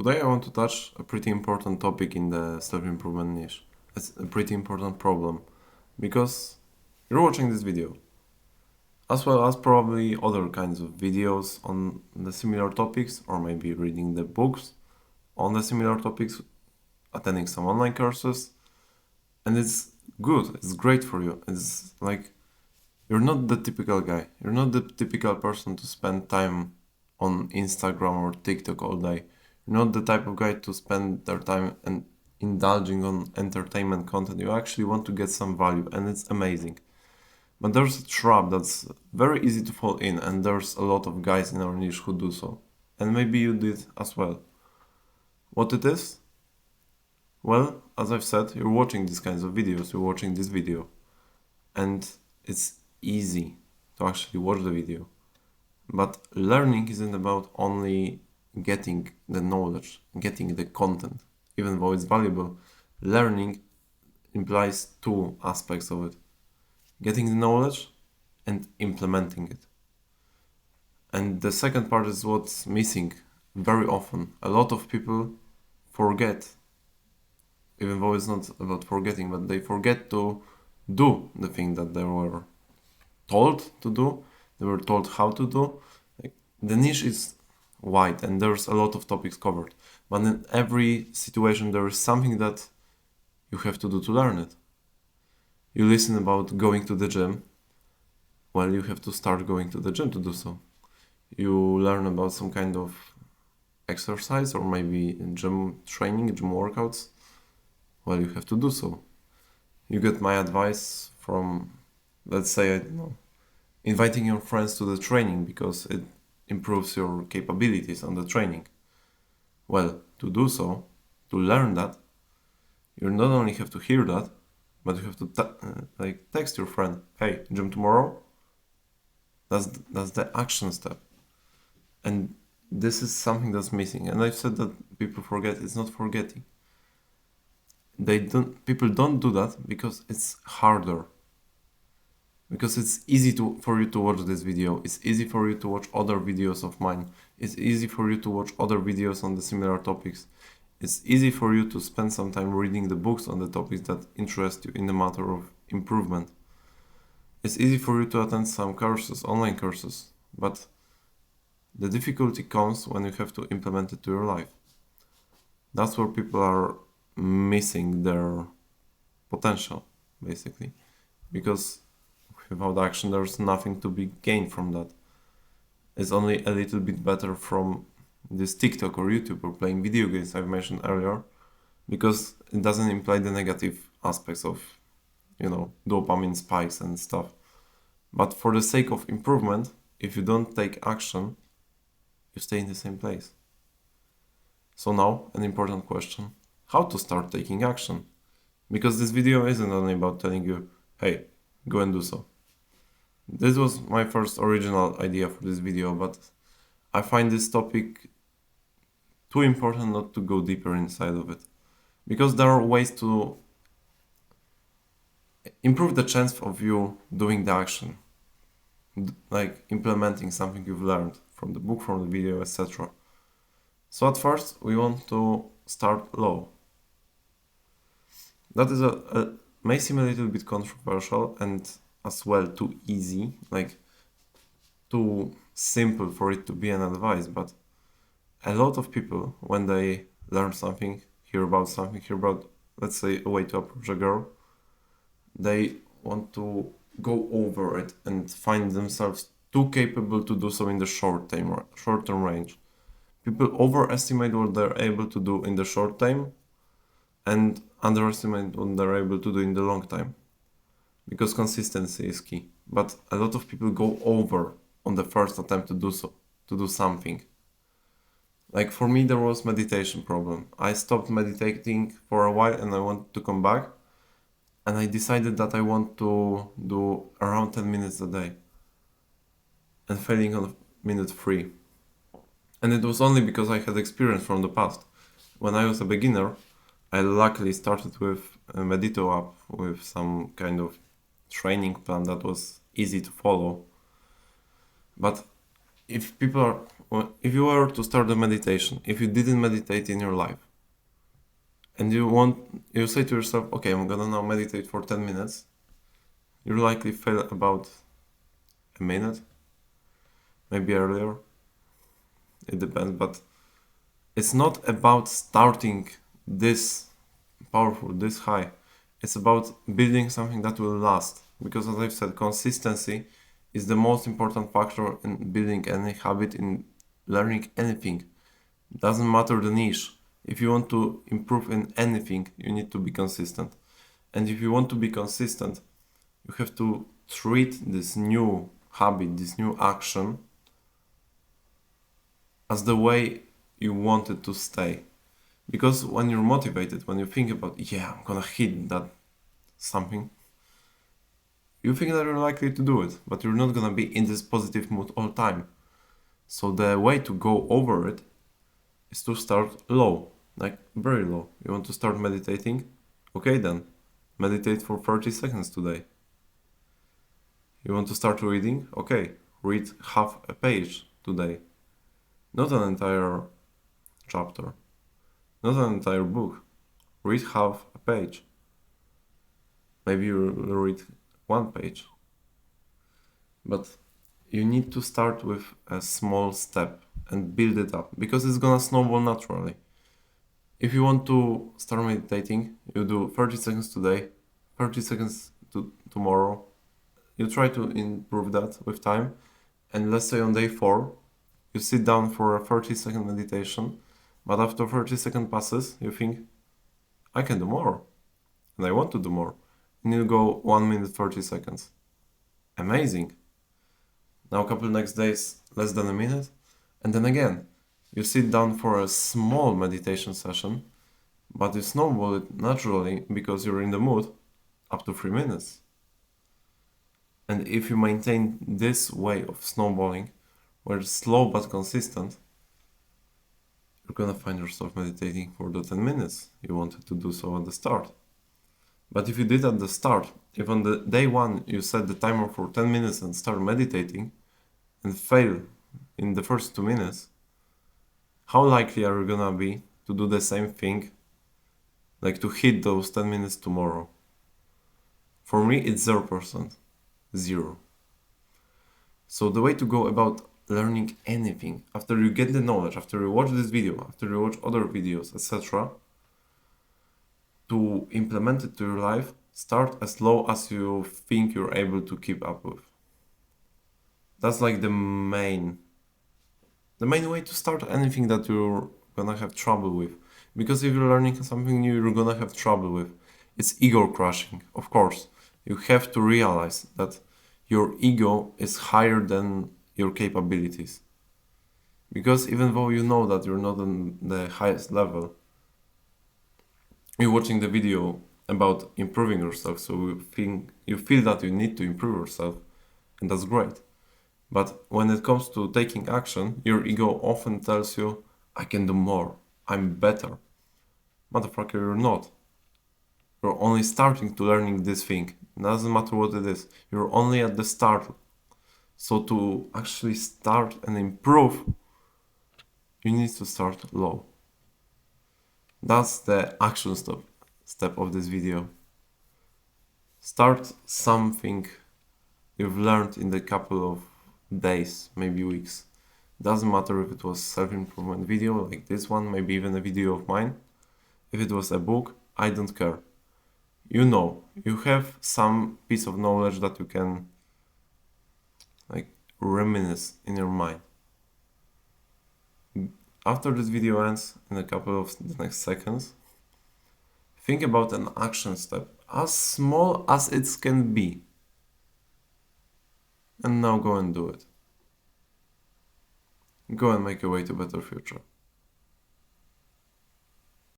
Today I want to touch a pretty important topic in the self-improvement niche. It's a pretty important problem because you're watching this video, as well as probably other kinds of videos on the similar topics, or maybe reading the books on the similar topics, attending some online courses, and it's good, it's great for you. It's like you're not the typical guy, you're not the typical person to spend time on Instagram or TikTok all day. You're not the type of guy to spend their time and indulging on entertainment content. You actually want to get some value, and it's amazing. But there's a trap that's very easy to fall in, and there's a lot of guys in our niche who do so. And maybe you did as well. What it is? Well, as I've said, you're watching these kinds of videos, you're watching this video, and it's easy to actually watch the video. But learning isn't about only getting the knowledge, getting the content. Even though it's valuable, learning implies two aspects of it: getting the knowledge and implementing it. And the second part is what's missing very often. A lot of people forget, even though it's not about forgetting, but they forget to do the thing that they were told to do, they were told how to do. Like, the niche is wide and there's a lot of topics covered, but in every situation there is something that you have to do to learn it. You listen about going to the gym, well, you have to start going to the gym to do so. You learn about some kind of exercise or maybe gym training, gym workouts, well, you have to do so. You get my advice from, let's say, I don't know, inviting your friends to the training because it improves your capabilities on the training. Well, to do so, to learn that, you not only have to hear that, but you have to text your friend, hey, gym tomorrow? That's the action step. And this is something that's missing. And I've said that people forget. It's not forgetting. People don't do that because it's harder. Because it's easy for you to watch this video. It's easy for you to watch other videos of mine. It's easy for you to watch other videos on the similar topics. It's easy for you to spend some time reading the books on the topics that interest you in the matter of improvement. It's easy for you to attend some courses, online courses, but the difficulty comes when you have to implement it to your life. That's where people are missing their potential, basically, because without action, there's nothing to be gained from that. It's only a little bit better from this TikTok or YouTube or playing video games I've mentioned earlier, because it doesn't imply the negative aspects of, dopamine spikes and stuff. But for the sake of improvement, if you don't take action, you stay in the same place. So now, an important question: how to start taking action? Because this video isn't only about telling you, hey, go and do so. This was my first original idea for this video, but I find this topic too important not to go deeper inside of it. Because there are ways to improve the chance of you doing the action, like implementing something you've learned from the book, from the video, etc. So at first, we want to start low. That is may seem a little bit controversial and as well too easy, like too simple for it to be an advice, but a lot of people, when they learn something, hear about, let's say, a way to approach a girl, they want to go over it and find themselves too capable to do so in the short-term range. People overestimate what they're able to do in the short time and underestimate what they're able to do in the long time, because consistency is key. But a lot of people go over on the first attempt to do something. Like for me, there was meditation problem. I stopped meditating for a while and I wanted to come back, and I decided that I want to do around 10 minutes a day and failing on minute 3. And it was only because I had experience from the past. When I was a beginner, I luckily started with a Medito app with some kind of training plan that was easy to follow. But if people are if you were to start a meditation, if you didn't meditate in your life, and you say to yourself, okay, I'm gonna now meditate for 10 minutes, you likely fail about a minute, maybe earlier, it depends, but it's not about starting this powerful, this high. It's about building something that will last. Because as I've said, consistency is the most important factor in building any habit, in learning anything. Doesn't matter the niche. If you want to improve in anything, you need to be consistent. And if you want to be consistent, you have to treat this new habit, this new action, as the way you want it to stay. Because when you're motivated, when you think about, yeah, I'm gonna hit that something, you think that you're likely to do it, but you're not gonna be in this positive mood all the time. So the way to go over it is to start low, like very low. You want to start meditating? Okay then, meditate for 30 seconds today. You want to start reading? Okay, read half a page today. Not an entire chapter, not an entire book. Read half a page. Maybe you read one page. But you need to start with a small step and build it up, because it's gonna snowball naturally. If you want to start meditating, you do 30 seconds today, 30 seconds tomorrow. You try to improve that with time, and let's say on day 4, you sit down for a 30-second meditation, but after 30 seconds passes, you think, I can do more, and I want to do more. And you go 1 minute 30 seconds. Amazing. Now a couple next days, less than a minute, and then again, you sit down for a small meditation session, but you snowball it naturally because you're in the mood up to 3 minutes. And if you maintain this way of snowballing, where it's slow but consistent, you're gonna find yourself meditating for the 10 minutes you wanted to do so at the start. But if you did at the start, if on the day 1 you set the timer for 10 minutes and start meditating and fail in the first 2 minutes, how likely are you gonna be to do the same thing, like to hit those 10 minutes tomorrow? For me, it's 0%. 0. So the way to go about learning anything, after you get the knowledge, after you watch this video, after you watch other videos, etc., to implement it to your life, start as low as you think you're able to keep up with. That's like the main way to start anything that you're gonna have trouble with. Because if you're learning something new, you're gonna have trouble with. It's ego crushing, of course. You have to realize that your ego is higher than your capabilities. Because even though you know that you're not on the highest level, you're watching the video about improving yourself, so you feel that you need to improve yourself, and that's great. But when it comes to taking action, your ego often tells you, I can do more, I'm better. Motherfucker, you're not. You're only starting to learning this thing. It doesn't matter what it is. You're only at the start. So to actually start and improve, you need to start low. That's the action step of this video. Start something you've learned in the couple of days, maybe weeks. Doesn't matter if it was self-improvement video like this one, maybe even a video of mine. If it was a book, I don't care. You know, you have some piece of knowledge that you can reminisce in your mind. After this video ends, in a couple of the next seconds, think about an action step, as small as it can be. And now go and do it. Go and make your way to a better future.